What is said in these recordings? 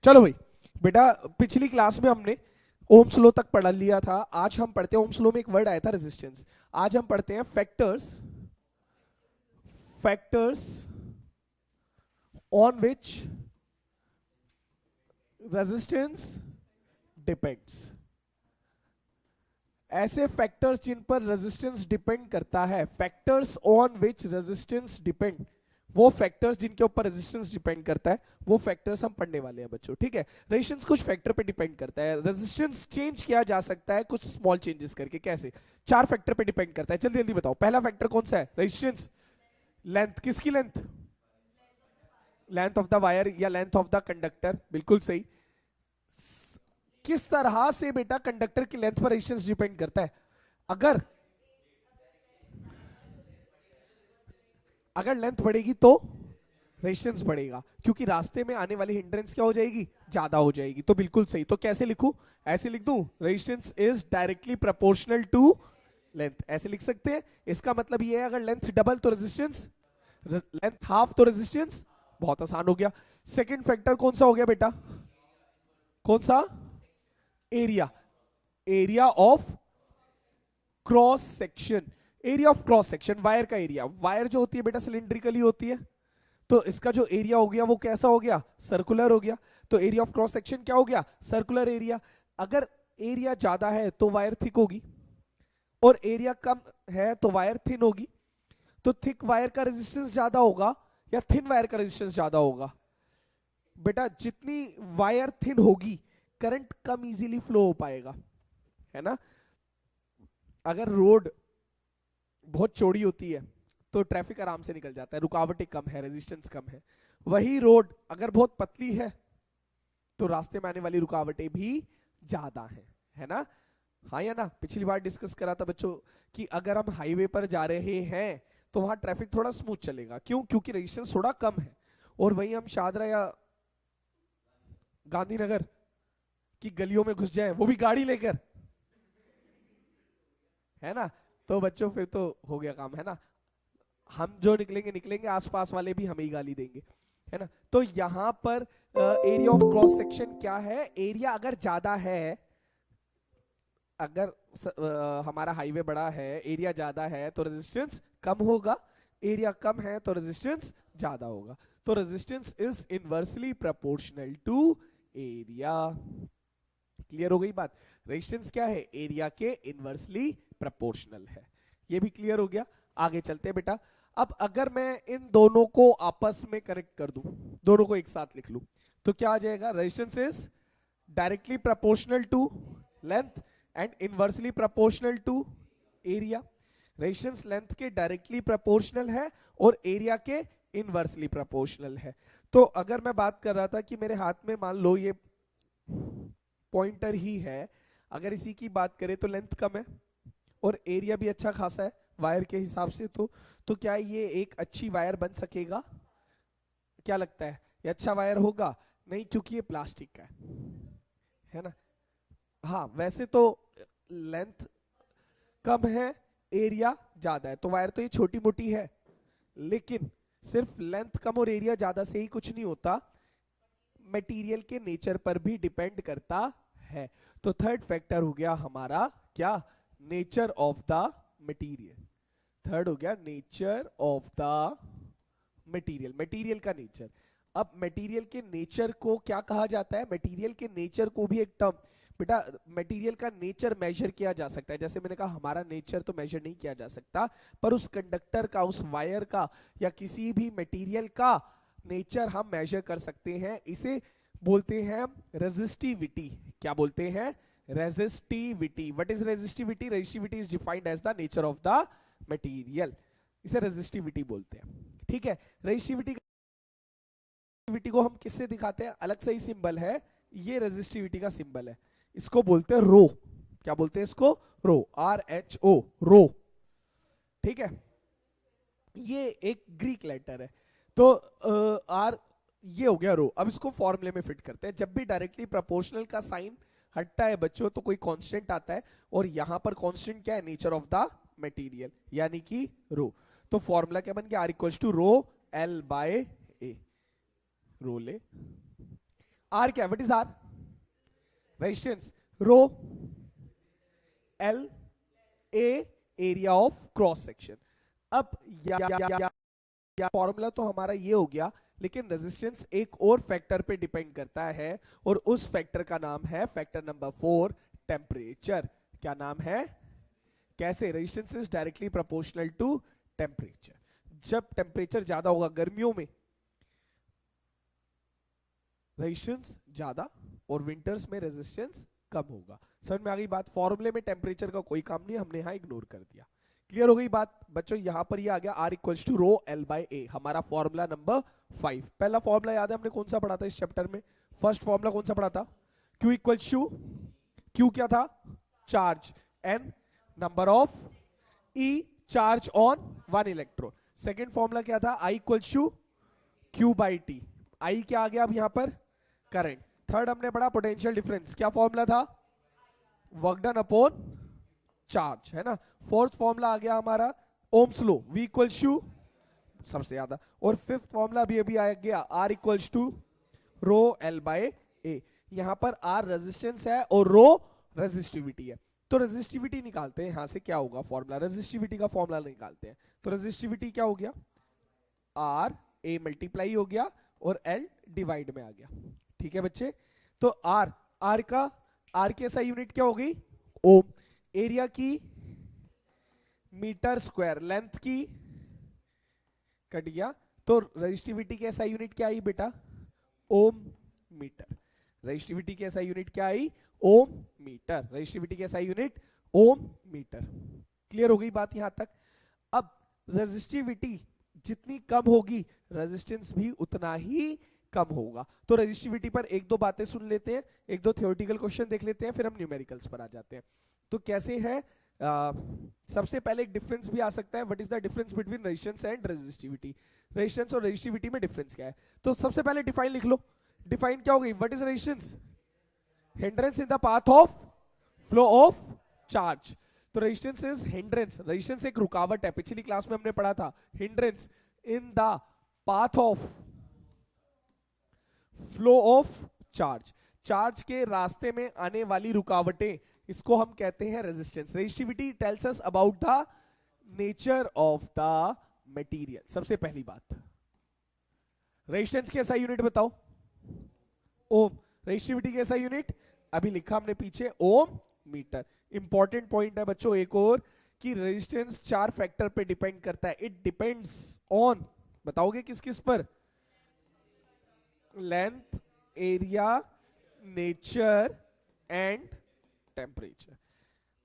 चलो भाई बेटा, पिछली क्लास में हमने ओम्स लॉ तक पढ़ लिया था। आज हम पढ़ते हैं, ओम्स लॉ में एक वर्ड आया था रेजिस्टेंस। आज हम पढ़ते हैं factors, factors on which resistance depends. ऐसे फैक्टर्स जिन पर रेजिस्टेंस डिपेंड करता है, factors on which resistance depend, वो फैक्टर्स जिनके ऊपर रेजिस्टेंस डिपेंड करता है, वो फैक्टर्स हम पढ़ने वाले हैं बच्चों। ठीक है, रेजिस्टेंस कुछ फैक्टर पे डिपेंड करता है। रेजिस्टेंस चेंज किया जा सकता है कुछ स्मॉल चेंजेस करके। कैसे? 4 फैक्टर पे डिपेंड करता है। जल्दी जल्दी बताओ, पहला फैक्टर कौन सा है? रेजिस्टेंस। लेंथ, किसकी length? Length of the wire या लेंथ ऑफ द कंडक्टर, बिल्कुल सही। किस तरह से बेटा कंडक्टर की लेंथ पर रेजिस्टेंस डिपेंड करता है? अगर अगर लेंथ बढ़ेगी तो रेजिस्टेंस बढ़ेगा, क्योंकि रास्ते में आने वाली हिंड्रेंस क्या हो जाएगी? ज्यादा हो जाएगी। तो बिल्कुल सही। तो कैसे लिखूं? ऐसे लिख दूं, resistance is directly proportional to length. ऐसे लिख सकते हैं। इसका मतलब ये है, अगर लेंथ डबल तो रेजिस्टेंस, लेंथ हाफ तो रेजिस्टेंस। बहुत आसान हो गया। सेकंड फैक्टर कौन सा हो गया बेटा? कौन सा? Area. Area of cross section. Area of cross section, wire का एरिया। वायर जो होती है बेटा सिलिंड्रिकली होती है, तो इसका जो एरिया हो गया वो कैसा हो गया? सर्कुलर हो गया। तो एरिया ऑफ क्रॉस सेक्शन क्या हो गया? Circular area. अगर एरिया ज्यादा है तो वायर थिक होगी, और एरिया कम है तो वायर थिन होगी। तो थिक वायर का रेजिस्टेंस ज्यादा होगा या थिन वायर का रेजिस्टेंस ज्यादा होगा? बेटा जितनी वायर थिन होगी, करंट कम इजीली फ्लो हो पाएगा, है ना। अगर रोड बहुत चौड़ी होती है तो ट्रैफिक आराम से निकल जाता है, रुकावटें कम है, रेजिस्टेंस कम है। वही रोड अगर बहुत पतली है तो रास्ते में आने वाली रुकावटें भी ज्यादा है ना। हाँ या ना? पिछली बार डिस्कस करा था बच्चों कि अगर हम हाईवे पर जा रहे हैं तो वहां ट्रैफिक थोड़ा स्मूथ चलेगा। क्यों? क्योंकि रेजिस्टेंस थोड़ा कम है। और वहीं हम शादरा या गांधीनगर की गलियों में घुस जाए, वो भी गाड़ी लेकर, है ना, तो बच्चों फिर तो हो गया काम, है ना। हम जो निकलेंगे निकलेंगे, आसपास वाले भी हमें ही गाली देंगे, है ना। तो यहां पर एरिया ऑफ क्रॉस सेक्शन क्या है? एरिया अगर ज्यादा है, अगर हमारा हाईवे बड़ा है, एरिया ज्यादा है तो रेजिस्टेंस कम होगा, एरिया कम है तो रेजिस्टेंस ज्यादा होगा। तो resistance is inversely proportional to area. Clear हो गई बात? रेजिस्टेंस क्या है? एरिया के इनवर्सली प्रोपोर्शनल है। ये भी क्लियर हो गया। आगे चलते हैं बेटा। अब अगर मैं इन दोनों को आपस में कनेक्ट कर दूं, दोनों को एक साथ लिख लूं, तो क्या आ जाएगा? Resistance is directly proportional to length and inversely proportional to area. Resistance length के डायरेक्टली प्रोपोर्शनल है और एरिया के इनवर्सली प्रोपोर्शनल है। तो अगर मैं बात कर रहा था कि मेरे हाथ में मान लो ये पॉइंटर ही है, अगर इसी की बात करें तो लेंथ कम है और एरिया भी अच्छा खासा है वायर के हिसाब से, तो क्या ये एक अच्छी वायर बन सकेगा? क्या लगता है, ये अच्छा वायर होगा? नहीं, क्योंकि ये प्लास्टिक का है ना। हाँ, वैसे तो लेंथ कम है, एरिया ज्यादा है, तो वायर तो ये छोटी मोटी है। लेकिन सिर्फ लेंथ कम और एरिया ज्यादा से ही कुछ नहीं होता, मटेरियल के नेचर पर भी डिपेंड करता है। तो थर्ड फैक्टर हो गया हमारा क्या? Nature of the material. Third हो गया nature of the material, material का नेचर। अब मटेरियल के नेचर को क्या कहा जाता है? मटेरियल के नेचर को भी एक टर्म बेटा, मटेरियल का नेचर मेजर किया जा सकता है। जैसे मैंने कहा, हमारा नेचर तो मेजर नहीं किया जा सकता, पर उस कंडक्टर का, उस वायर का या किसी भी मटेरियल का नेचर हम मेजर कर सकते हैं। इसे बोलते हैं रेजिस्टिविटी। क्या बोलते हैं? Resistivity. What is resistivity? Resistivity is defined as the nature of the material. इसे रेजिस्टिविटी बोलते हैं। ठीक है, रेजिस्टिविटी को हम किससे दिखाते हैं? अलग से ही सिंबल है, ये रेजिस्टिविटी का सिंबल है, इसको बोलते हैं रो। क्या बोलते हैं इसको? रो, RHO, रो। ठीक है, ये एक ग्रीक लेटर है। तो आर, ये हो गया रो। अब इसको फॉर्मूले में फिट करते हैं। जब भी डायरेक्टली प्रोपोर्शनल का साइन हटता है बच्चों, तो कोई कांस्टेंट आता है, और यहां पर कांस्टेंट क्या है? नेचर ऑफ द मटेरियल, यानी कि रो। तो फॉर्मूला क्या बन गया? R equals to rho L by A. Rho ले, आर क्या है, what is R? Resistance. Rho L A area of cross section. अब या फॉर्मूला तो हमारा ये हो गया, लेकिन रेजिस्टेंस एक और फैक्टर पे डिपेंड करता है और उस फैक्टर का नाम है फैक्टर नंबर 4, टेम्परेचर. क्या नाम है? कैसे? Resistance is directly proportional to temperature. जब टेम्परेचर ज्यादा होगा गर्मियों में रेजिस्टेंस ज्यादा और विंटर्स में रेजिस्टेंस कम होगा. समझ में आ गई बात? फॉर्मूले में टेम्परेचर का कोई काम नहीं, हमने यहां इग्नोर कर दिया. क्लियर हो गई बात बच्चों? यहां पर ये आ गया R equals to rho L by A, हमारा फॉर्मूला नंबर 5. पहला फॉर्मूला याद है हमने कौन सा पढ़ा था इस चैप्टर में? फर्स्ट फॉर्मूला कौन सा पढ़ा था? Q इक्वल्स टू, Q क्या था? Charge, N number of, E charge on one electron. Second formula क्या था? I equals to Q by T. I क्या आ गया अब यहां पर? करंट. थर्ड हमने पढ़ा पोटेंशियल डिफरेंस. क्या फॉर्मूला था? वर्क डन अपॉन चार्ज, है ना. फोर्थ फॉर्मूला आ गया हमारा Ohm's law, V equals to सबसे ज्यादा. और फिफ्थ फॉर्मूला भी अभी आ गया R equals to rho L by A. यहां पर R रेजिस्टेंस है और रो रेजिस्टिविटी है. तो रेजिस्टिविटी निकालते हैं यहां से. क्या होगा फॉर्मूला? रेजिस्टिविटी का फॉर्मूला निकालते हैं. तो रेजिस्टिविटी क्या हो गया? R A मल्टीप्लाई हो गया और L डिवाइड में आ गया. ठीक है बच्चे? तो R की ऐसा यूनिट क्या हो गई? ओम. एरिया की मीटर स्क्वायर, लेंथ की कट गया. तो रेजिस्टिविटी की ऐसा यूनिट क्या आई बेटा? ओम मीटर. रेजिस्टिविटी की ऐसा यूनिट क्या आई? ओम मीटर. रेजिस्टिविटी की ऐसा यूनिट ओम मीटर. क्लियर हो गई बात यहां तक? अब रेजिस्टिविटी जितनी कम होगी रेजिस्टेंस भी उतना ही कम होगा. तो रेजिस्टिविटी पर एक दो बातें सुन लेते हैं, एक दो थ्योरेटिकल क्वेश्चन देख लेते हैं, फिर हम न्यूमेरिकल्स पर आ जाते हैं. तो कैसे है? सबसे पहले एक डिफरेंस भी आ सकता है. What is the difference between resistance and resistivity? Resistance और रेजिस्टिविटी में डिफरेंस क्या है? तो सबसे पहले डिफाइन लिख लो. डिफाइन क्या होगी? What is resistance? Hindrance in the path of flow of charge. तो रेजिस्टेंस इज हिंड्रेंस. रेजिस्टेंस एक रुकावट है, पिछली क्लास में हमने पढ़ा था. Hindrance in the path of flow of charge. Charge के रास्ते में आने वाली रुकावटें, इसको हम कहते हैं resistance. Resistivity tells us about the nature of the material. सबसे पहली बात, रेजिस्टेंस कैसा यूनिट बताओ? ओम. रेजिस्टिविटी कैसा यूनिट? अभी लिखा हमने पीछे, ओम मीटर. इंपॉर्टेंट पॉइंट है बच्चों एक और, कि रेजिस्टेंस 4 फैक्टर पे डिपेंड करता है. इट डिपेंड्स ऑन, बताओगे किस किस पर? Length, area, nature and temperature.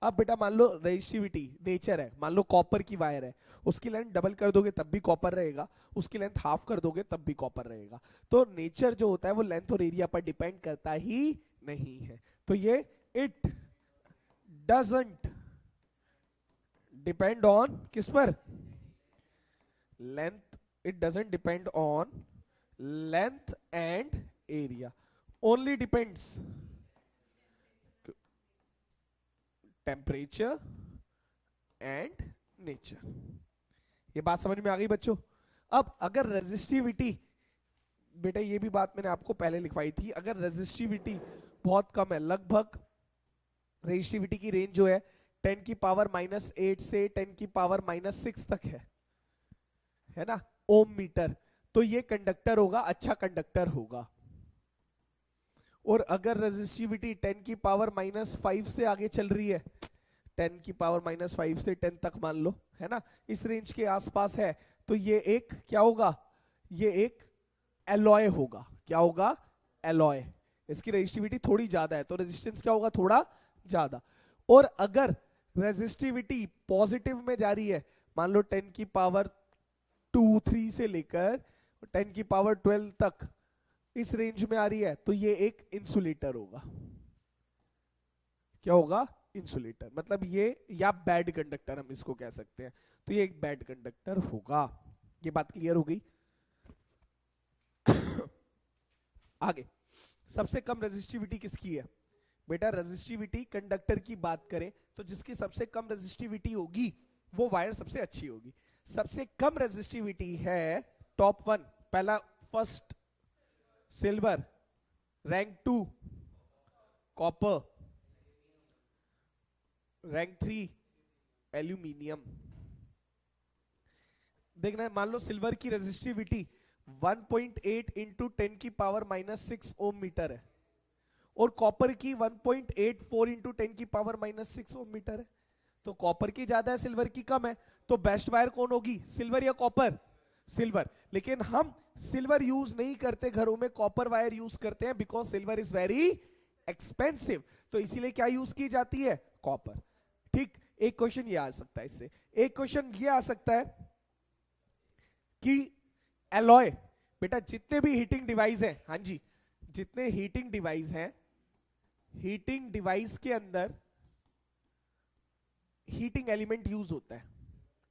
अब बेटा मान लो रेजिस्टिविटी नेचर है, मान लो कॉपर की वायर है, उसकी लेंथ डबल कर दोगे तब भी कॉपर रहेगा, उसकी लेंथ हाफ कर दोगे तब भी कॉपर रहेगा. तो नेचर जो होता है वो लेंथ और एरिया पर डिपेंड करता ही नहीं है. तो ये इट डजंट डिपेंड ऑन किस पर? Length. It doesn't depend on length and area, only depends temperature and nature. ये बात समझ में आ गई बच्चों? अब अगर रेजिस्टिविटी, बेटा ये भी बात मैंने आपको पहले लिखवाई थी, अगर रेजिस्टिविटी बहुत कम है, लगभग रेजिस्टिविटी की रेंज जो है 10 की पावर -8 से 10 की पावर -6 तक है ना, ओम मीटर, तो ये कंडक्टर होगा, अच्छा कंडक्टर होगा. और अगर रेजिस्टिविटी 10 की पावर -5 से आगे चल रही है, 10 की पावर -5 से 10 तक मान लो, है ना, इस रेंज के आसपास है, तो ये एक क्या होगा? ये एक एलॉय होगा. क्या होगा? एलॉय. इसकी रेजिस्टिविटी थोड़ी ज्यादा है, तो रेजिस्टेंस क्या होगा? थोड़ा ज्यादा. और अगर रेजिस्टिविटी पॉजिटिव में जा रही है, मान लो 10 की पावर 2-3 से लेकर 10 की पावर 12 तक इस रेंज में आ रही है, तो ये एक इंसुलेटर होगा. क्या होगा? इंसुलेटर. मतलब ये, या बैड कंडक्टर हम इसको कह सकते हैं. तो ये एक बैड कंडक्टर होगा. ये बात क्लियर हो गई? आगे, सबसे कम रेजिस्टिविटी किसकी है? बेटा रेजिस्टिविटी कंडक्टर की बात करें तो जिसकी सबसे कम रेजिस्टिविटी होगी वो वायर सबसे अच्छी होगी. सबसे कम रेजिस्टिविटी है टॉप 1, पहला first silver, rank 2 copper, rank 3 aluminium. देखना है, मान लो सिल्वर की रेजिस्टिविटी 1.8 इंटू 10 की पावर -6 ओम मीटर है, और कॉपर की 1.84 इंटू 10 की पावर -6 ओम मीटर है। तो कॉपर की ज्यादा है, सिल्वर की कम है, तो बेस्ट वायर कौन होगी, सिल्वर या कॉपर? सिल्वर। लेकिन हम सिल्वर यूज नहीं करते घरों में, कॉपर वायर यूज करते हैं, because silver is very expensive. तो इसीलिए क्या यूज की जाती है, कॉपर। ठीक, एक क्वेश्चन ये आ सकता है इससे। एक क्वेश्चन ये आ सकता है कि एलॉय, बेटा जितने भी हीटिंग डिवाइस हैं, हाँ जी, जितने हीटिंग डिवाइस हैं, हीटिंग डिवाइस के अंदर हीटिंग एलिमेंट यूज होता है।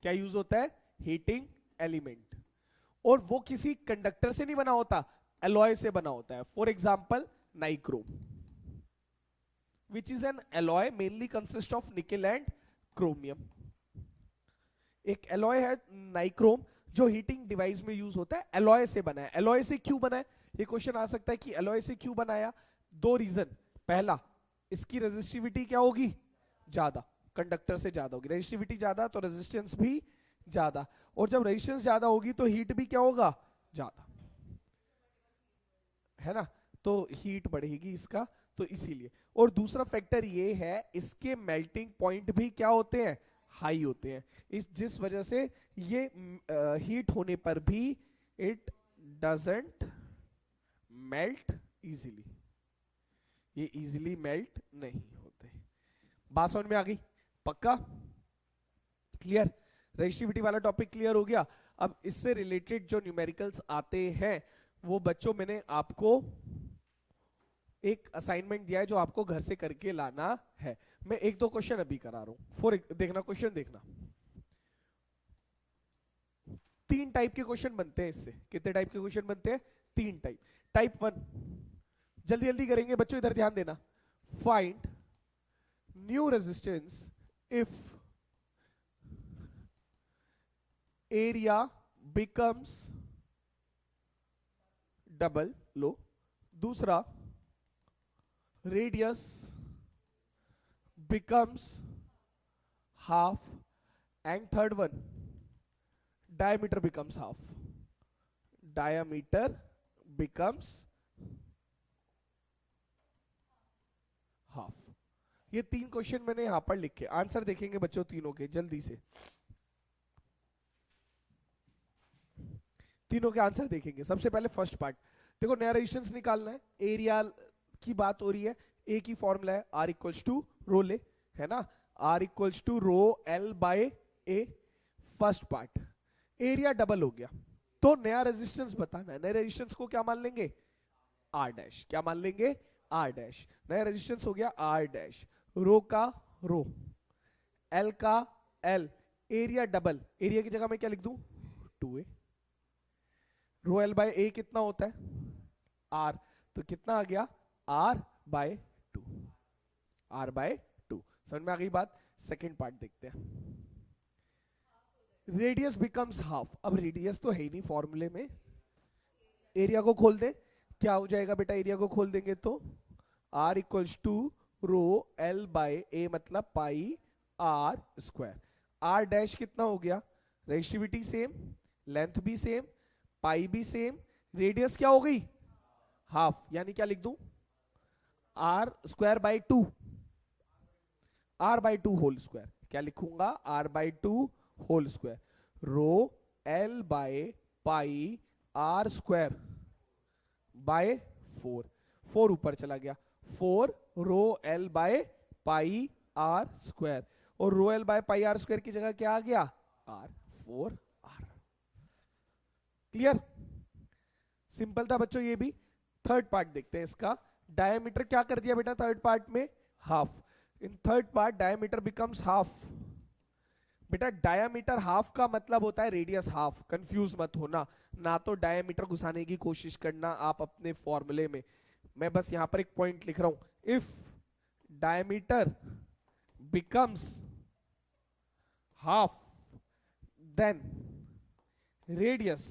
क्या यूज होता है, हीटिंग एलिमेंट, और वो किसी कंडक्टर से नहीं बना होता, एलॉय से बना होता है। For example nichrome, which is an alloy mainly consist of nickel and chromium. एक एलॉय है नाइक्रोम, जो हीटिंग डिवाइस में यूज होता है, एलॉय से बना है। एलॉय से क्यों बना है, ये क्वेश्चन आ सकता है कि एलॉय से क्यों बनाया। दो रीजन, पहला इसकी रेजिस्टिविटी क्या होगी, ज्यादा, कंडक्टर से ज्यादा होगी। रेजिस्टिविटी ज्यादा तो रेजिस्टेंस भी ज्यादा, और जब रेजिस्टेंस ज्यादा होगी तो हीट भी क्या होगा, ज्यादा, है ना, तो हीट बढ़ेगी इसका, तो इसीलिए। और दूसरा फैक्टर ये है, इसके मेल्टिंग पॉइंट भी क्या होते हैं, हाई होते हैं, इस जिस वजह से ये हीट होने पर भी इट डजंट मेल्ट इजीली, ये इजीली मेल्ट नहीं होते। बात समझ में आ गई, पक्का क्लियर? रेजिस्टिविटी वाला टॉपिक क्लियर हो गया। अब इससे रिलेटेड जो न्यूमेरिकल्स आते हैं, वो बच्चों मैंने आपको एक असाइनमेंट दिया है जो आपको घर से करके लाना है। मैं एक दो क्वेश्चन अभी करा रहा हूं, देखना क्वेश्चन देखना। 3 टाइप के क्वेश्चन बनते हैं इससे। कितने टाइप के क्वेश्चन बनते हैं, 3 टाइप। टाइप 1 जल्दी जल्दी करेंगे बच्चों, इधर ध्यान देना। Find new resistance if area becomes double, लो। दूसरा, radius becomes half, and third one, diameter becomes half, diameter becomes half. ये 3 क्वेश्चन मैंने यहां पर लिखे, आंसर देखेंगे बच्चों तीनों के जल्दी से। तीनों के आंसर देखेंगे। सबसे पहले फर्स्ट पार्ट देखो, नया रेजिस्टेंस निकालना है, एरिया की बात हो रही है। ए की फॉर्मूला है आर इक्वल्स टू रो ले, है ना, R equals to rho L by A. First part, area double हो गया, तो नया रेजिस्टेंस बताना है। नए रेजिस्टेंस को क्या मान लेंगे, आर डैश। क्या मान लेंगे, आर डैश। नया रेजिस्टेंस हो गया आर डैश, रो का रो, एल का एल, एरिया डबल, एरिया की जगह मैं क्या लिख दूं, 2a। रो एल बाय ए कितना होता है, आर, तो कितना आ गया, आर बाय 2, आर बाय 2। समझ में आ गई बात। सेकेंड पार्ट देखते हैं, रेडियस बिकम्स हाफ। अब रेडियस तो है ही नहीं फॉर्मूले में, एरिया को खोल दे, क्या हो जाएगा बेटा, एरिया को खोल देंगे तो R equals to rho L by A, मतलब pi R square. R dash कितना हो गया, रेजिस्टिविटी सेम, लेंथ भी सेम, पाई भी सेम, रेडियस क्या हो गई, हाफ, यानी क्या लिख दूं, R square by 2, R by 2 whole square. क्या लिखूंगा, R by 2 whole square, rho L by pi R square by 4, 4 ऊपर चला गया, 4 rho L by pi R square, और rho L by pi R square की जगह क्या आ गया, आर, 4 आर। क्लियर, सिंपल था बच्चों ये भी। थर्ड पार्ट देखते हैं इसका। डायमीटर क्या कर दिया बेटा थर्ड पार्ट में, half. In third part diameter becomes half. बेटा डायमीटर हाफ का मतलब होता है रेडियस हाफ, कंफ्यूज मत होना, ना तो डायमीटर घुसाने की कोशिश करना आप अपने फॉर्मूले में। मैं बस यहां पर एक पॉइंट लिख रहा हूं, if diameter becomes half then radius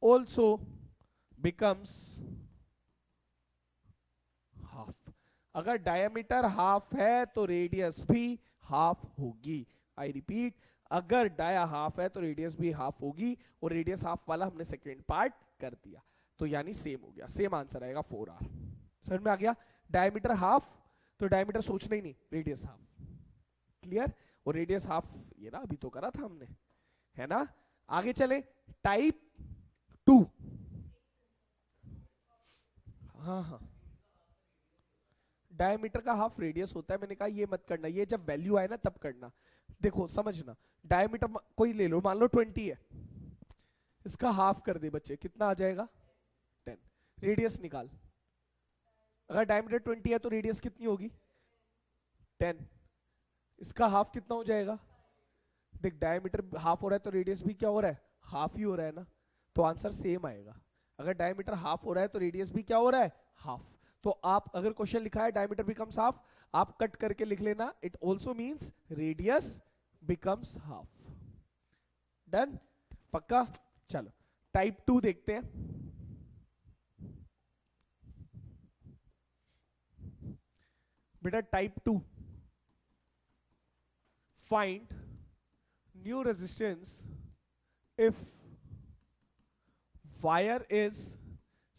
also becomes अगर डायमीटर हाफ है तो रेडियस भी हाफ होगी। आई रिपीट, अगर डाया हाफ है तो रेडियस भी हाफ होगी, और रेडियस हाफ वाला हमने सेकेंड पार्ट कर दिया, तो यानी सेम हो गया, सेम आंसर आएगा 4r। समझ में आ गया? डायमीटर हाफ, तो डायमीटर सोचना ही नहीं, रेडियस हाफ। क्लियर? और रेडियस हाफ ये ना अभी तो करा था हमने, है ना? आगे चले, टाइप 2। हाँ, डायमीटर का हाफ रेडियस होता है, मैंने कहा ये मत करना, ये जब वैल्यू आए ना तब करना। देखो समझना, डायमीटर कोई ले लो, मान लो 20 है, इसका हाफ कर दे बच्चे, कितना आ जाएगा? 10। रेडियस निकाल, अगर डायमीटर 20 है तो रेडियस कितनी होगी? 10। इसका हाफ कितना हो जाएगा? देख, डायमीटर हाफ हो रहा है तो रेडियस भी क्या हो रहा है? हाफ ही हो रहा है ना, तो आंसर सेम आएगा। अगर डायमीटर हाफ हो रहा है तो रेडियस भी क्या हो रहा है? हाफ। तो आप अगर क्वेश्चन लिखा है डायमीटर बिकम्स हाफ, आप कट करके लिख लेना, it also means radius becomes half. Done? पक्का? चलो टाइप 2 देखते हैं। बेटा type 2, find new resistance if wire is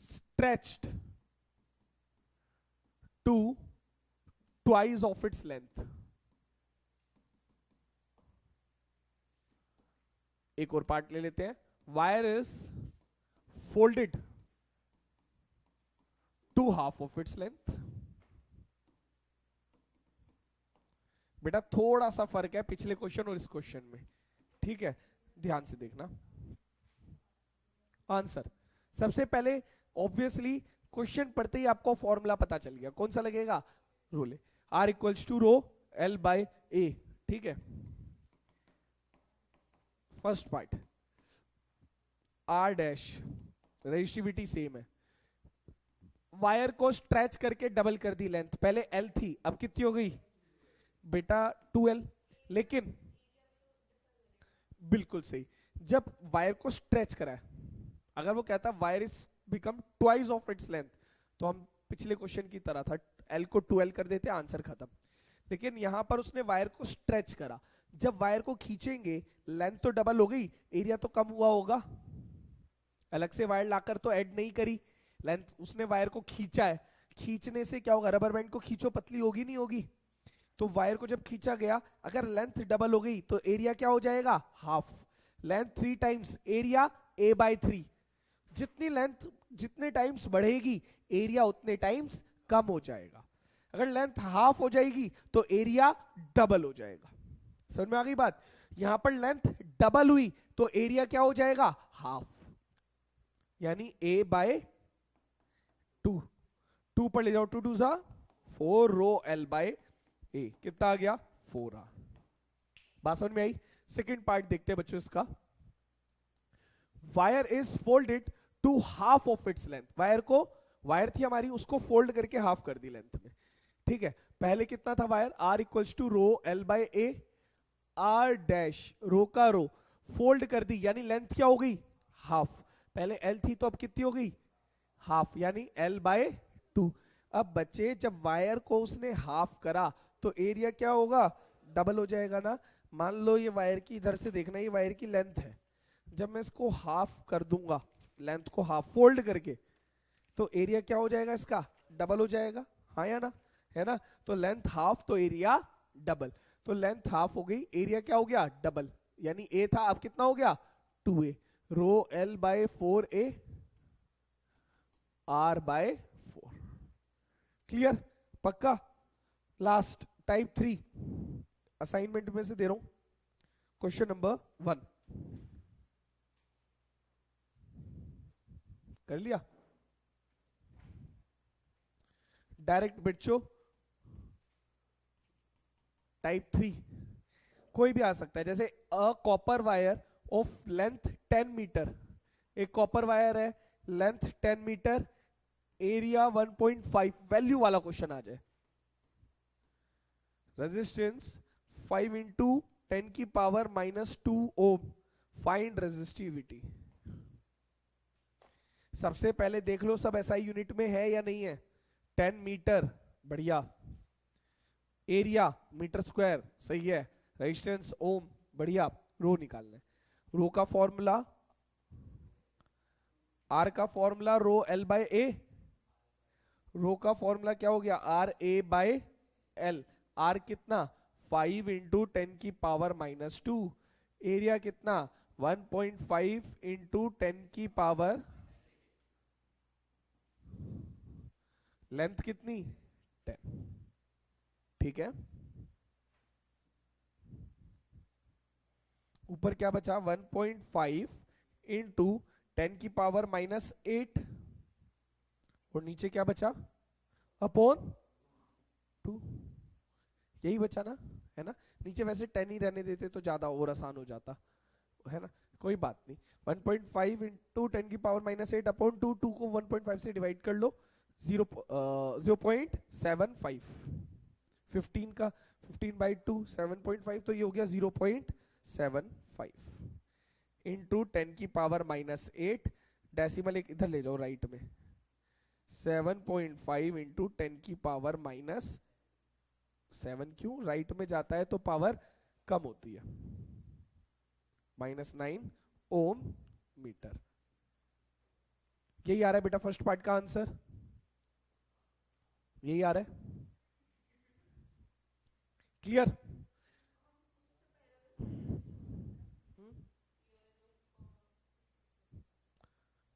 stretched to twice of its length। एक और पार्ट ले लेते हैं, wire is folded to half of its length। बेटा थोड़ा सा फर्क है पिछले क्वेश्चन और इस क्वेश्चन में, ठीक है? ध्यान से देखना आंसर। सबसे पहले ऑब्वियसली क्वेश्चन पढ़ते ही आपको फॉर्मूला पता चल गया, कौन सा लगेगा? Rho L, R equals to rho L by A, ठीक है? First part, R dash, resistivity same है, वायर को स्ट्रेच करके डबल कर दी लेंथ, पहले L थी, अब कितनी हो गई बेटा? 2L। लेकिन बिल्कुल सही, जब वायर को स्ट्रेच करा है, अगर वो कहता wire is become twice of its length, तो हम पिछले क्वेश्चन की तरह था, L को 2L कर देते, आंसर खत्म। लेकिन यहां पर उसने वायर को स्ट्रेच करा, जब वायर को खींचेंगे लेंथ तो डबल हो गई, एरिया तो कम हुआ होगा। अलग से वायर लाकर तो ऐड नहीं करी, लेंथ उसने वायर को खींचा है, खींचने से क्या होगा? रबर बैंड को खींचो, पतली होगी नहीं होगी? तो वायर को जब खींचा गया, अगर लेंथ डबल हो गई तो एरिया क्या हो जाएगा? Half. Length 3 times area A by 3। जितनी लेंथ जितने टाइम्स बढ़ेगी एरिया उतने टाइम्स कम हो जाएगा। अगर लेंथ हाफ हो जाएगी तो एरिया डबल हो जाएगा। समझ में आ गई बात? यहां पर लेंथ डबल हुई तो एरिया क्या हो जाएगा? हाफ, यानी A बाय 2। 2 पर ले जाओ, 2 2 सा 4 रो L बाय A, कितना आ गया? 4R। बात समझ में आई? सेकेंड पार्ट देखते हैं बच्चों इसका। Wire is folded to half of its length, wire थी हमारी, उसको फोल्ड करके हाफ कर दी लेंथ में, ठीक है? पहले कितना था wire? R equals to rho L by A, R dash rho का रो फोल्ड कर दी, यानी लेंथ क्या हो गई? हाफ। पहले L थी तो अब कितनी हो गई? हाफ, यानी L बाय 2। अब बच्चे जब वायर को उसने हाफ करा तो एरिया क्या होगा? डबल हो जाएगा ना। मान लो ये वायर की, इधर से देखना, ये वायर की लेंथ है, जब मैं इसको हाफ कर दूंगा, लेंथ को हाफ फोल्ड करके, तो एरिया क्या हो जाएगा? इसका डबल हो जाएगा, हाँ या ना? है ना? तो लेंथ हाफ तो एरिया डबल, तो लेंथ हाफ हो गई, एरिया क्या हो गया? डबल, यानी A था, अब कितना हो गया? 2A, rho L by 4A, R by 4। Clear? पक्का? लास्ट टाइप 3 असाइनमेंट में से दे रहा हूं, क्वेश्चन नंबर 1 कर लिया? डायरेक्ट बच्चों टाइप 3 कोई भी आ सकता है, जैसे a copper wire of length 10 metre, एक कॉपर वायर है, लेंथ 10 मीटर, एरिया 1.5, वैल्यू वाला क्वेश्चन आ जाए। रेजिस्टेंस 5 इंटू 10 की पावर -2 ओम, फाइंड रेजिस्टिविटी। सबसे पहले देख लो सब SI यूनिट में है या नहीं है। 10 मीटर बढ़िया। एरिया मीटर स्क्वायर, सही है। रेजिस्टेंस ओम, बढ़िया। रो निकालना है। रो का फॉर्मूला, आर का formula rho L by A. Rho का फॉर्मूला क्या हो गया, R A by L. R कितना, 5 इंटू 10⁻⁻²। एरिया कितना, 1.5 इंटू 10⁻। लेंथ कितनी, 10। ठीक है। ऊपर क्या बचा, 1.5 इंटू 10⁻⁻8। और नीचे क्या बचा, अपॉन 2। यही बचा ना, है ना। नीचे वैसे 10 ही रहने देते तो ज्यादा और आसान हो जाता, है ना। कोई बात नहीं। 1.5 इंटू 10⁻⁻8 अपॉन 2। 2 को 1.5 से डिवाइड कर लो, 0.75। 15 का 15/2 7.5, तो ये हो गया 0.75 इंटू 10⁻⁻8। डेसिमल एक इधर ले जाओ राइट में, 7.5 इंटू 10⁻⁻7। क्यों राइट में जाता है तो पावर कम होती है, -9 ओम मीटर। यही आ रहा है बेटा फर्स्ट पार्ट का आंसर, यही आ रहा है। क्लियर।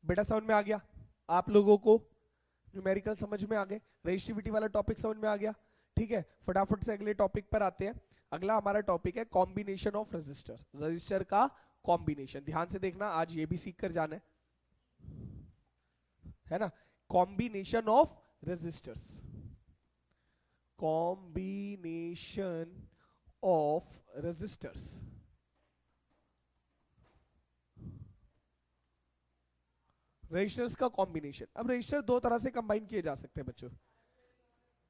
बेटा समझ में आ गया आप लोगों को, न्यूमेरिकल समझ में आ गए, रेजिस्टिविटी वाला टॉपिक समझ में आ गया। ठीक है, फटाफट से अगले टॉपिक पर आते हैं। अगला हमारा टॉपिक है कॉम्बिनेशन ऑफ रेजिस्टर, रेजिस्टर का कॉम्बिनेशन। ध्यान से देखना, आज ये भी सीख कर जाना है ना। Combination of resistors, combination of resistors. Resistors का कॉम्बिनेशन। अब रजिस्टर दो तरह से कंबाइन किए जा सकते हैं बच्चों,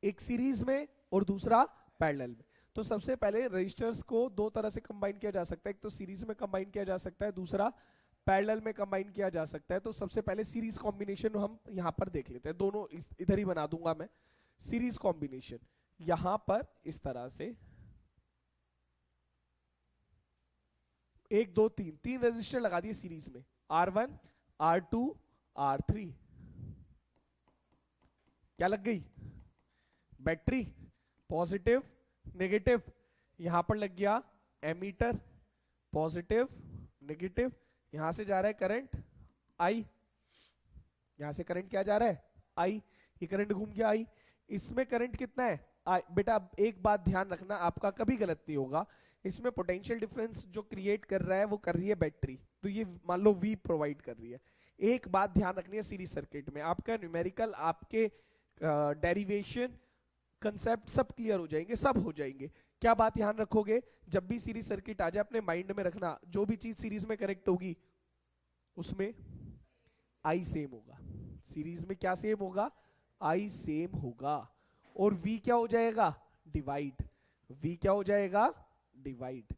एक सीरीज में और दूसरा पैरेलल में। तो सबसे पहले रजिस्टर्स को दो तरह से कंबाइन किया जा सकता है, एक तो सीरीज में कंबाइन किया जा सकता है, दूसरा पैरेलल में कंबाइन किया जा सकता है। तो सबसे पहले सीरीज कॉम्बिनेशन हम यहां पर देख लेते हैं, दोनों इधर ही बना दूंगा मैं। सीरीज कॉम्बिनेशन यहां पर इस तरह से 1 2 3 तीन रजिस्टर लगा दिए सीरीज में, R1 R2 R3। क्या लग गई, बैटरी, पॉजिटिव नेगेटिव। यहां पर लग गया एमीटर, पॉजिटिव नेगेटिव। यहां से जा रहा है करंट आई, यहां से करंट क्या जा रहा है, आई। ये करंट घूम गया आई, इसमें करंट कितना है आई। बेटा एक बात ध्यान रखना, आपका कभी गलत नहीं होगा, इसमें पोटेंशियल डिफरेंस जो क्रिएट कर रहा है वो कर रही है बैटरी, तो ये मान लो V प्रोवाइड कर रही है। एक बात ध्यान रखनी है, सीरीज सर्किट में आपका न्यूमेरिकल, आपके डेरिवेशन कंसेप्ट सब क्लियर हो जाएंगे, सब हो जाएंगे। क्या बात ध्यान रखोगे, जब भी सीरीज सर्किट आ जाए अपने माइंड में रखना, जो भी चीज सीरीज में कनेक्ट होगी उसमें आई सेम होगा। सीरीज में क्या सेम होगा, आई सेम होगा। और V क्या हो जाएगा, डिवाइड। V क्या हो जाएगा, डिवाइड।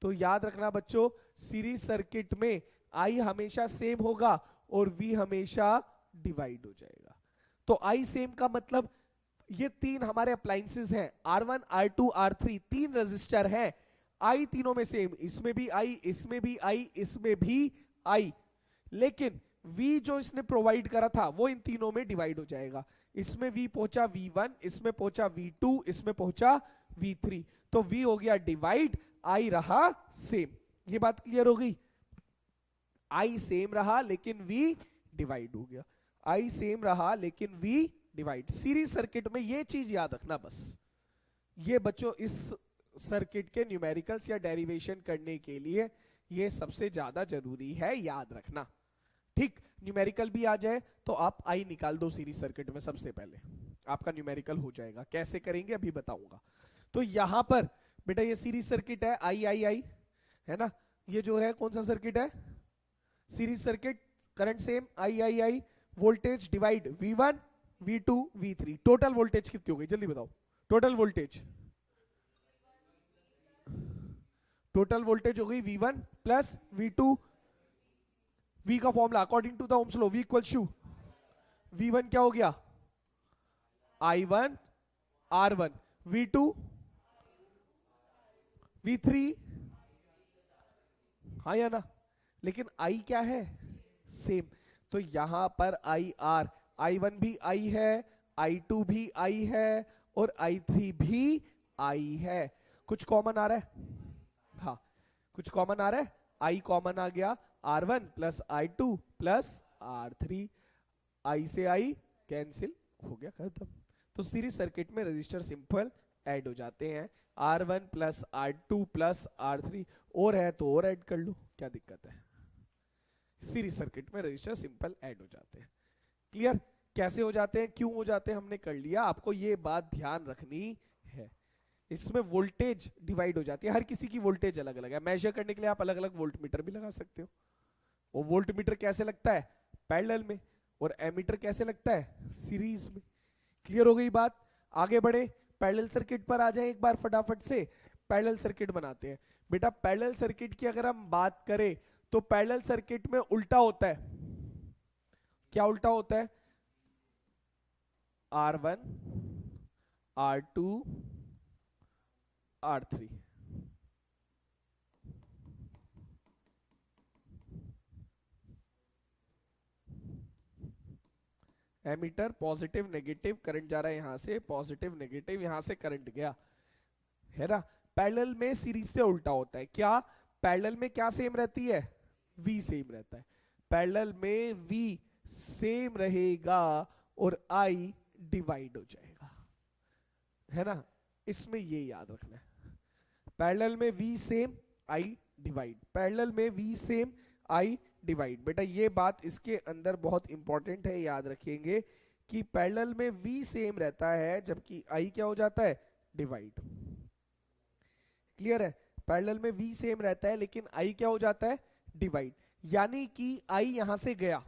तो याद रखना बच्चों, सीरीज सर्किट में आई हमेशा सेम होगा और V हमेशा डिवाइड हो जाएगा। तो आई सेम का मतलब ये तीन हमारे अप्लायंसेस हैं, R1 R2 R3, तीन रजिस्टर हैं, आई तीनों में सेम, इसमें भी आई, इसमें भी आई, इसमें भी आई। लेकिन V जो इसने प्रोवाइड करा था वो इन तीनों में डिवाइड हो जाएगा। इसमें V पहुंचा V1, इसमें पहुंचा V2, इसमें पहुंचा V3। तो V हो गया डिवाइड, I रहा सेम। ये बात क्लियर हो गई, I सेम रहा लेकिन V डिवाइड हो गया, I सेम रहा लेकिन V डिवाइड। सीरीज सर्किट में ये चीज याद रखना बस। ये बच्चों इस सर्किट के न्यूमेरिकल्स या डेरिवेशन करने के लिए ये सबसे ज्यादा जरूरी है, याद रखना। ठीक, न्यूमेरिकल भी आ जाए तो आप आई निकाल दो सीरीज सर्किट में, सबसे पहले आपका न्यूमेरिकल हो जाएगा। कैसे करेंगे अभी बताऊंगा। तो यहां पर बेटा ये सीरीज सर्किट है, आई आई आई है ना। ये जो है कौन सा सर्किट है, series circuit, current same, I I I, voltage divide, V1 V2 V3। Total voltage कितनी हो गई जल्दी बताओ, टोटल वोल्टेज, टोटल वोल्टेज हो गई V1 प्लस V2। V का formula according to the Ohm's law, V equals to V1 क्या हो गया, I1 R1, V2, V3, हाँ या ना, लेकिन I क्या है, सेम। तो यहां पर IR, I1 भी I है, I2 भी I है और I3 भी I है। कुछ कॉमन आ रहा है, हाँ कुछ कॉमन आ रहा है, I कॉमन आ गया, R1 plus I2 plus R3, I से I कैंसिल हो गया, खत्म। तो सीरीज सर्किट में रजिस्टर सिंपल ऐड हो जाते हैं, R1 plus R2 plus R3, और है तो और ऐड कर लो, क्या दिक्कत है। सीरीज सर्किट में रजिस्टर सिंपल ऐड हो जाते हैं। क्लियर, कैसे हो जाते हैं, क्यों हो जाते हैं, हमने कर लिया। आपको ये बात ध्यान रखनी है, इसमें वोल्टेज डिवाइड हो जाती है, हर किसी की वोल्टेज अलग अलग है। मेजर करने के लिए आप अलग अलग वोल्ट मीटर भी लगा सकते हो। वो वोल्ट मीटर कैसे लगता है, पैरेलल में, और एमीटर कैसे लगता है, सीरीज में। क्लियर हो गई बात, आगे बढ़े, पैरेलल सर्किट पर आ जाए एक बार फटाफट से। पैरेलल सर्किट बनाते हैं बेटा। पैरेलल सर्किट की अगर हम बात करें तो पैरेलल सर्किट में उल्टा होता है, क्या उल्टा होता है, R1, R2, R3। Ammeter positive negative, current जा रहा है यहां से, पॉजिटिव नेगेटिव, यहां से करंट गया, है ना। पैरेलल में सीरीज से उल्टा होता है, क्या, पैरेलल में क्या सेम रहती है, V सेम रहता है। पैरेलल में V सेम रहेगा और I डिवाइड हो जाएगा, है ना। इसमें ये याद रखना है, पैरेलल में V same I divide, parallel में V सेम I डिवाइड। बेटा ये बात इसके अंदर बहुत इंपॉर्टेंट है, याद रखेंगे कि पैरेलल में V सेम रहता है जबकि I क्या हो जाता है, डिवाइड। क्लियर है, पैरेलल में V सेम रहता है लेकिन I क्या हो जाता है, डिवाइड। यानी कि I यहां से गया,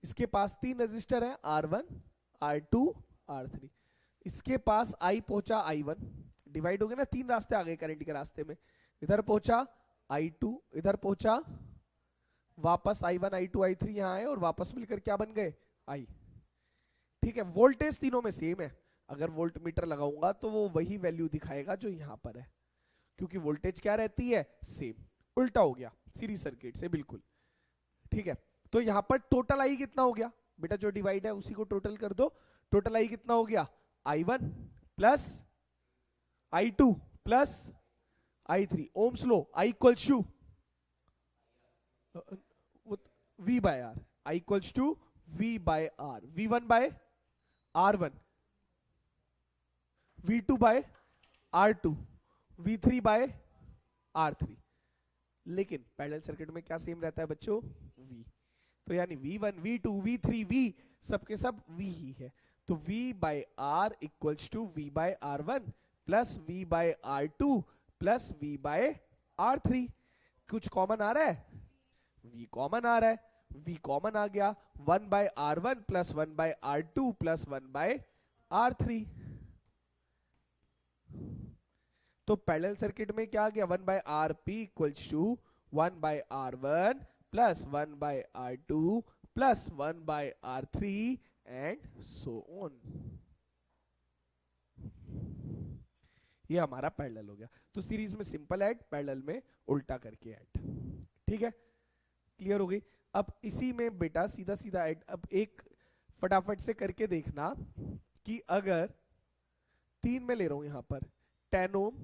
इसके पास 3 रजिस्टर हैं, R1, R2, R3, इसके पास I पहुंचा I1, डिवाइड हो गया ना, 3 रास्ते आ गए करंट के रास्ते में, इधर पहुंचा I2, इधर पहुंचा, वापस I1, I2, I3 यहां आए और वापस मिलकर क्या बन गए, I। ठीक है, वोल्टेज तीनों में सेम है, अगर वोल्ट मीटर लगाऊंगा तो वो वही वैल्यू दिखाएगा जो यहां पर है, क्योंकि वोल्टेज क्या रहती है, सेम। उल्टा हो गया सीरीज सर्किट से बिल्कुल। ठीक है, तो यहां पर टोटल आई कितना हो गया बेटा, जो डिवाइड है उसी को टोटल कर दो। टोटल आई कितना हो गया, I1 plus I2 plus I3। Ohm's law, I equals to V by R, I equals to V by R, V1 by R1, V2 by R2, V3 by R3। लेकिन parallel circuit में क्या same रहता है बच्चों, V। तो यानी V1, V2, V3, V सबके सब V ही है। तो V by R equals to V by R1 plus V by R2 plus V by R3। कुछ कॉमन आ रहा है, V कॉमन आ रहा है, V कॉमन आ गया, 1 by R1 plus 1 by R2 plus 1 by R3। तो पैरेलल सर्किट में क्या आ गया, 1 by RP equals to 1 by R1 plus 1 by R2 plus 1 by R3 and so on. ये हमारा पैरेलल हो गया। तो सीरीज में सिंपल ऐड, पैरेलल में उल्टा करके ऐड। ठीक है, क्लियर हो गई। अब इसी में बेटा सीधा सीधा ऐड, अब एक फटाफट से करके देखना कि अगर 3 में ले रहा हूं यहां पर 10 ओम,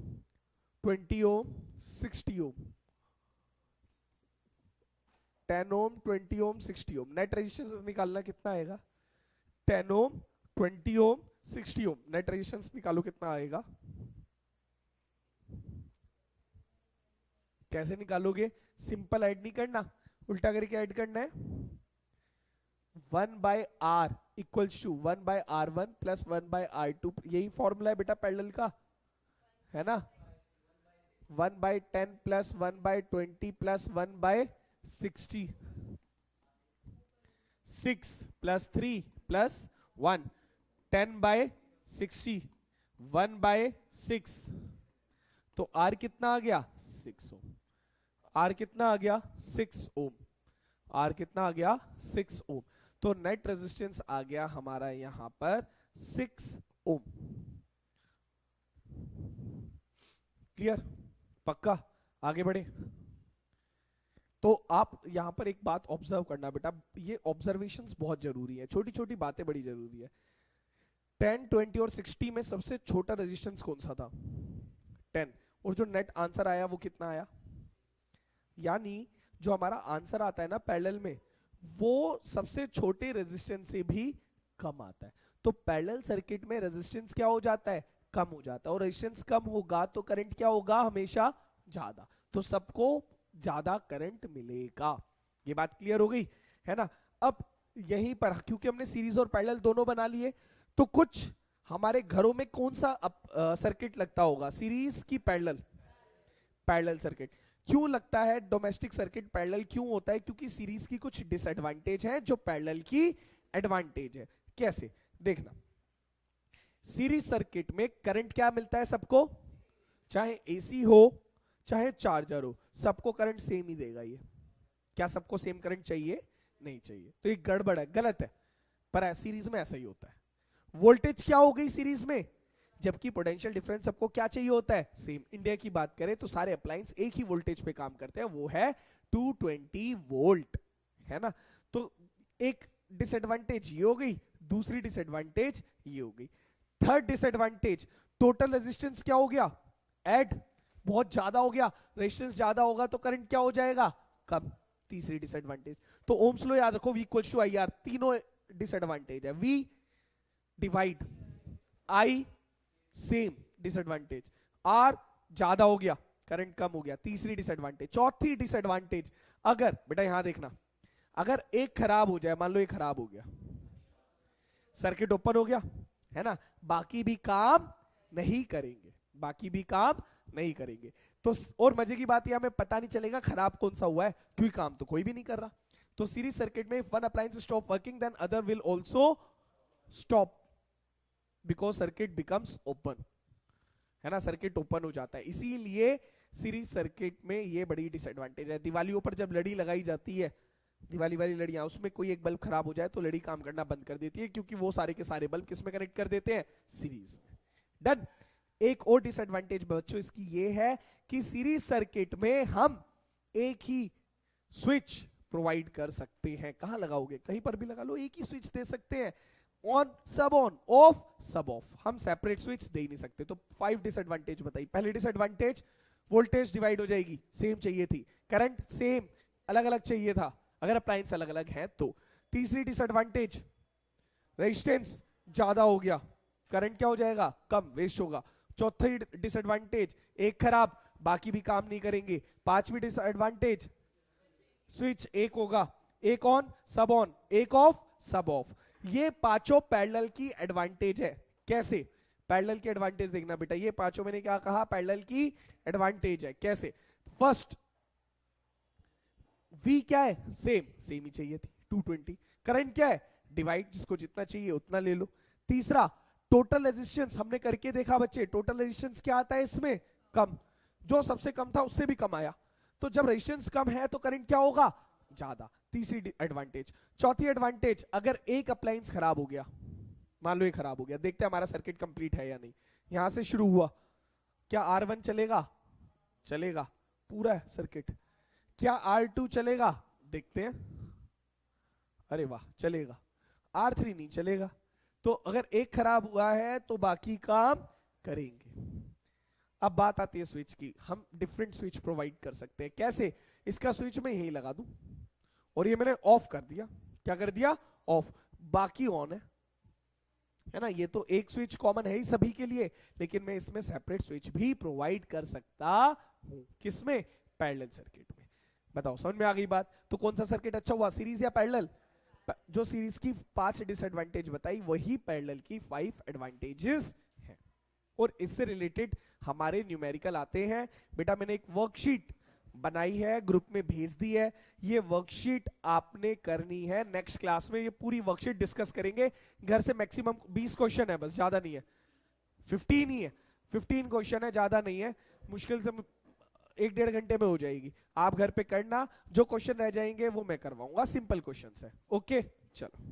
20 ओम, 60 ओम, 10 ओम, 20 ओम, 60 ओम, नेट रेजिस्टेंस निकालना कितना आएगा, 10 ओम, 20 ओम, 60 ओम, नेट रेजिस्टेंस निकालो कितना आएगा। कैसे निकालोगे, सिंपल ऐड नहीं करना, उल्टा करके ऐड करना है। 1 by R equals to 1 by R1 plus 1 by R2, यही फॉर्मूला है बेटा पैरेलल का, है ना। 1 by 10 plus 1 by 20 plus 1 by 60, 6 plus 3 plus 1, 10 by 60, 1 by 6, तो R कितना आ गया, 6 ओम। R कितना आ गया, 6 ओम। R कितना आ गया, 6 ओम। तो नेट रेजिस्टेंस आ गया हमारा यहां पर 6 ओम। क्लियर? पक्का? आगे बढ़े। तो आप यहां पर एक बात ऑब्जर्व करना बेटा, ये ऑब्जर्वेशंस बहुत जरूरी है, छोटी छोटी बातें बड़ी जरूरी है। 10, 20 और 60 में सबसे छोटा रेजिस्टेंस कौन सा था? 10। और जो नेट आंसर आया वो कितना आया? यानी जो हमारा आंसर आता है ना पैरेलल में, वो सबसे छोटे रेजिस्टेंस से भी कम आता है। तो पैरेलल सर्किट में रेजिस्टेंस क्या हो जाता है? कम हो जाता है। और रेजिस्टेंस कम होगा तो करंट क्या होगा? हमेशा ज्यादा। तो सबको ज्यादा करंट मिलेगा। ये बात क्लियर हो गई है ना? अब यहीं पर क्योंकि हमने सीरीज और पैरेलल दोनों बना लिए, तो कुछ हमारे घरों में कौन सा सर्किट लगता होगा, सीरीज की पैरेलल? Parallel circuit. क्यों लगता है डोमेस्टिक सर्किट पैरेलल क्यों होता है? क्योंकि सीरीज की कुछ डिसएडवांटेज है जो पैरेलल की एडवांटेज है। कैसे? देखना, सीरीज सर्किट में करंट क्या मिलता है सबको? चाहे एसी हो चाहे चार्जर हो, सबको करंट सेम ही देगा। ये क्या सबको सेम करंट चाहिए? नहीं चाहिए। तो ये गड़बड़ है, गलत है। पर सीरीज में ऐसा ही होता है। वोल्टेज क्या हो गई सीरीज में? जबकि पोटेंशियल डिफरेंस सबको क्या चाहिए होता है? सेम। इंडिया की बात करें तो सारे अप्लायंस एक ही वोल्टेज पे काम करते हैं, वो है 220 वोल्ट, है ना? तो एक डिसएडवांटेज ये हो गई, दूसरी डिसएडवांटेज ये हो गई। थर्ड डिसएडवांटेज, टोटल रेजिस्टेंस क्या हो गया? ऐड बहुत ज्यादा हो गया। रेजिस्टेंस ज्यादा होगा तो करंट क्या हो जाएगा? कम। तीसरी डिसएडवांटेज। तो ओम्स लॉ याद रखो, V इक्वल्स टू IR। तीनों डिसएडवांटेज है। V divide, I same disadvantage, R ज्यादा हो गया, करंट कम हो गया, तीसरी डिसएडवांटेज। चौथी डिसएडवांटेज, अगर बेटा यहां देखना, अगर एक खराब हो जाए, मान लो एक खराब हो गया, सर्किट ओपन हो गया, है ना, बाकी भी काम नहीं करेंगे, बाकी भी काम नहीं करेंगे। तो और मजे की बात यह, हमें पता नहीं चलेगा खराब कौन सा हुआ है, क्योंकि काम तो कोई भी नहीं कर रहा। तो सीरीज सर्किट में one appliance stop working then other will also stop, because circuit becomes open, है ना, सर्किट ओपन हो जाता है। इसीलिए सीरीज सर्किट में ये बड़ी डिसएडवांटेज है। दिवालियों पर जब लड़ी लगाई जाती है, दिवाली वाली लड़ियां, उसमें कोई एक बल्ब खराब हो जाए तो लड़ी काम करना बंद कर देती है, क्योंकि वो सारे के सारे बल्ब किसमें कनेक्ट कर देते हैं? सीरीज में। डन। एक और डिसएडवांटेज बच्चों इसकी ये है कि सीरीज सर्किट में हम एक ही स्विच प्रोवाइड कर सकते हैं। कहां लगाओगे? कहीं पर भी लगा लो, एक ही स्विच दे सकते हैं। ऑन सब ऑन, ऑफ सब ऑफ, हम सेपरेट स्विच दे ही नहीं सकते। तो 5 डिसएडवांटेज बताई। पहली डिसएडवांटेज, वोल्टेज डिवाइड हो जाएगी, सेम चाहिए थी। करंट सेम, अलग अलग चाहिए था अगर अप्लायंस अलग अलग है तो। तीसरी डिसएडवांटेज, रेजिस्टेंस ज्यादा हो गया, करंट क्या हो जाएगा? कम, वेस्ट होगा। चौथी डिसएडवांटेज, एक खराब, बाकी भी काम नहीं करेंगे। पांचवी डिसएडवांटेज, स्विच एक होगा, एक ऑन सब ऑन, एक ऑफ सब ऑफ। ये पांचों पैरेलल की एडवांटेज है। कैसे? पैरेलल की एडवांटेज देखना बेटा, ये पांचों मैंने क्या कहा? पैरेलल की एडवांटेज है। कैसे? फर्स्ट, V क्या है? सेम, सेम ही चाहिए थी 220। करंट क्या है? डिवाइड, जिसको जितना चाहिए उतना ले लो। तीसरा, टोटल रेजिस्टेंस, हमने करके देखा बच्चे, टोटल रेजिस्टेंस क्या आता है इसमें? कम। जो सबसे कम था उससे भी कम आया। तो जब रेजिस्टेंस कम है तो करंट क्या होगा? ज्यादा। तीसरी एडवांटेज। चौथी एडवांटेज, अगर एक अप्लायंस खराब हो गया, मान लो ये खराब हो गया, देखते हैं हमारा सर्किट कंप्लीट है या नहीं। यहां से शुरू हुआ, क्या R1 चलेगा? चलेगा पूरा सर्किट। क्या R2 चलेगा? देखते हैं, अरे वाह चलेगा। R3 नहीं चलेगा। तो अगर एक खराब हुआ है तो बाकी काम करेंगे। अब बात आती है स्विच की। हम डिफरेंट स्विच प्रोवाइड कर सकते हैं। कैसे? इसका स्विच मैं यही लगा दूं और ये मैंने ऑफ कर दिया। क्या कर दिया? ऑफ, बाकी ऑन है ना। ये तो एक स्विच कॉमन है ही सभी के लिए, लेकिन मैं इसमें सेपरेट स्विच भी प्रोवाइड कर सकता हूं। किसमें? पैरेलल सर्किट में। बताओ समझ में आ गई बात? तो कौन सा सर्किट अच्छा हुआ, सीरीज या पैरेलल? जो सीरीज की 5 डिसएडवांटेज बताई, वही पैरेलल की 5 एडवांटेजेस हैं। और इससे रिलेटेड हमारे न्यूमेरिकल आते हैं। बेटा मैंने एक वर्कशीट बनाई है, ग्रुप में भेज दी है। ये वर्कशीट आपने करनी है नेक्स्ट क्लास में। ये पूरी वर्कशीट डिस्कस करेंगे। घर से मैक्सिमम 20 क्वेश्चन है, बस, ज्यादा नहीं है। 15 ही है, 15 क्वेश्चन है, ज्यादा नहीं है। मुश्किल से 1-1.5 घंटे में हो जाएगी। आप घर पे करना, जो क्वेश्चन रह जाएंगे वो मैं करवाऊंगा, सिंपल क्वेश्चन है। ओके चलो।